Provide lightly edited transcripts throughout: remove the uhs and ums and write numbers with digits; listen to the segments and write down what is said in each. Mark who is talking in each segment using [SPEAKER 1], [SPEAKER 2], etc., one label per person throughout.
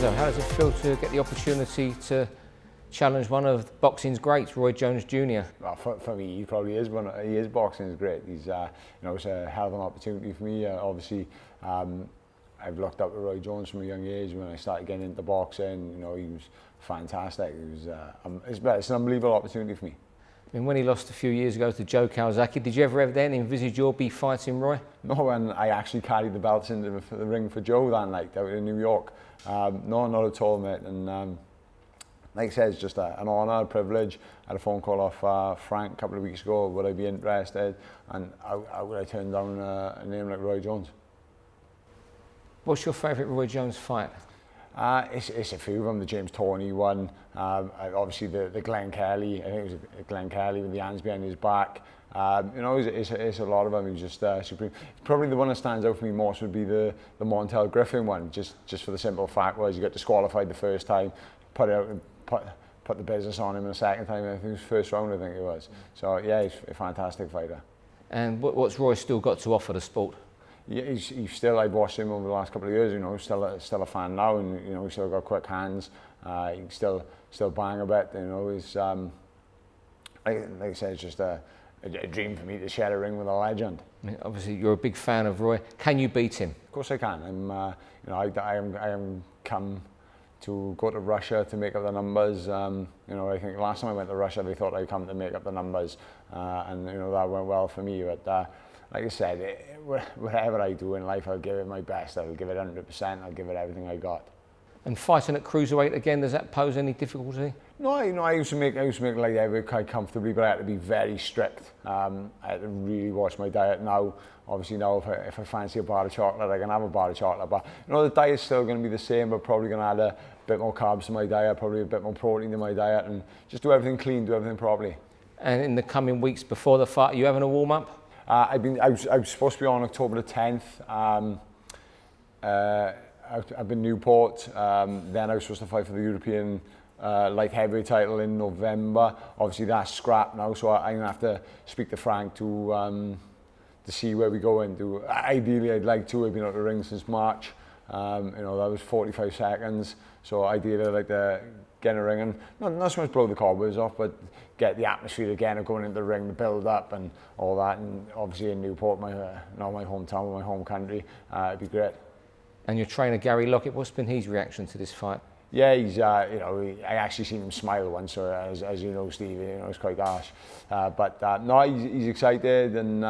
[SPEAKER 1] Enzo, how does it feel to get the opportunity to challenge one of boxing's greats, Roy Jones Jr.?
[SPEAKER 2] Well, for me, he probably is he is boxing's great. He's, you know, it's a hell of an opportunity for me. Obviously, I've looked up to Roy Jones from a young age. When I started getting into boxing, you know, he was fantastic. It's an unbelievable opportunity for me.
[SPEAKER 1] I mean, when he lost a few years ago to Joe Kawasaki, did you ever then envisage you'll be fighting Roy?
[SPEAKER 2] No, and I actually carried the belts into the ring for Joe that night out in New York. No, not at all, mate. And like I said, it's just an honour, a privilege. I had a phone call off Frank a couple of weeks ago. Would I be interested? And how would I turn down a name like Roy Jones?
[SPEAKER 1] What's your favourite Roy Jones fight?
[SPEAKER 2] It's a few of them. The James Toney one, obviously the Glenn Kelly. I think it was Glenn Kelly with the hands behind his back. You know, it's a lot of them. He's just supreme. Probably the one that stands out for me most would be the Montel Griffin one, just for the simple fact was you got disqualified the first time, put it out and put the business on him in the second time. I think it was first round, I think it was. So yeah, he's a fantastic fighter.
[SPEAKER 1] And what's Roy still got to offer the sport?
[SPEAKER 2] Yeah, he's still. I've watched him over the last couple of years. You know, still a fan now, and you know, he's still got quick hands. He can still bang a bit. You know, he's like I said, it's just a dream for me to share a ring with a legend.
[SPEAKER 1] I mean, obviously, you're a big fan of Roy. Can you beat him?
[SPEAKER 2] Of course I can. You know, I am come to go to Russia to make up the numbers. You know, I think last time I went to Russia, they thought I'd come to make up the numbers, and you know that went well for me. But like I said, whatever I do in life, I'll give it my best. I'll give it 100%. I'll give it everything I got. And
[SPEAKER 1] fighting at cruiserweight again, does that pose any difficulty?
[SPEAKER 2] No, you know, I used to make light heavyweight quite comfortably, but I had to be very strict. I had to really watch my diet. Now, obviously, now if I fancy a bar of chocolate, I can have a bar of chocolate. But you know, the diet's still going to be the same, but probably going to add a bit more carbs to my diet, probably a bit more protein to my diet, and just do everything clean, do everything properly. And in the coming weeks before the fight, are you having a warm up? I was supposed to be on October the 10th. I've been Newport. Then I was supposed to fight for the European light heavyweight title in November. Obviously that's scrapped now, so I'm gonna have to speak to Frank to see where we go into. Ideally, I'd like to. I've been out of the ring since March. You know, that was 45 seconds. So ideally, I'd like to get in a ring and not so much blow the cobwebs off, but get the atmosphere again of going into the ring, the build up and all that. And obviously in Newport, not my hometown, but my home country, it'd be great. And your trainer Gary Lockett, what's been his reaction to this fight? Yeah, he's you know, I actually seen him smile once, so as you know, Steve, you know, it's quite harsh. But no, he's excited, and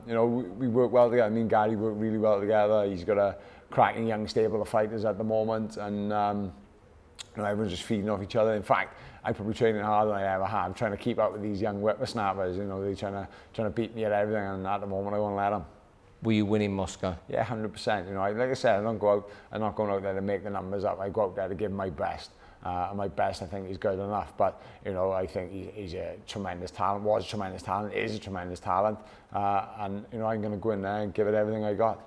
[SPEAKER 2] you know, we work well together. I mean, Gary work really well together. He's got a cracking young stable of fighters at the moment, and you know, everyone's just feeding off each other. In fact, I'm probably training harder than I ever have. I'm trying to keep up with these young whippersnappers. You know, they're trying to beat me at everything, and at the moment, I won't let them. Will you win in Moscow? Yeah, 100%. You know, like I said, I'm not going out there to make the numbers up. I go out there to give my best. And my best, I think, is good enough. But, you know, I think he's a tremendous talent, was a tremendous talent, is a tremendous talent. And, you know, I'm going to go in there and give it everything I got.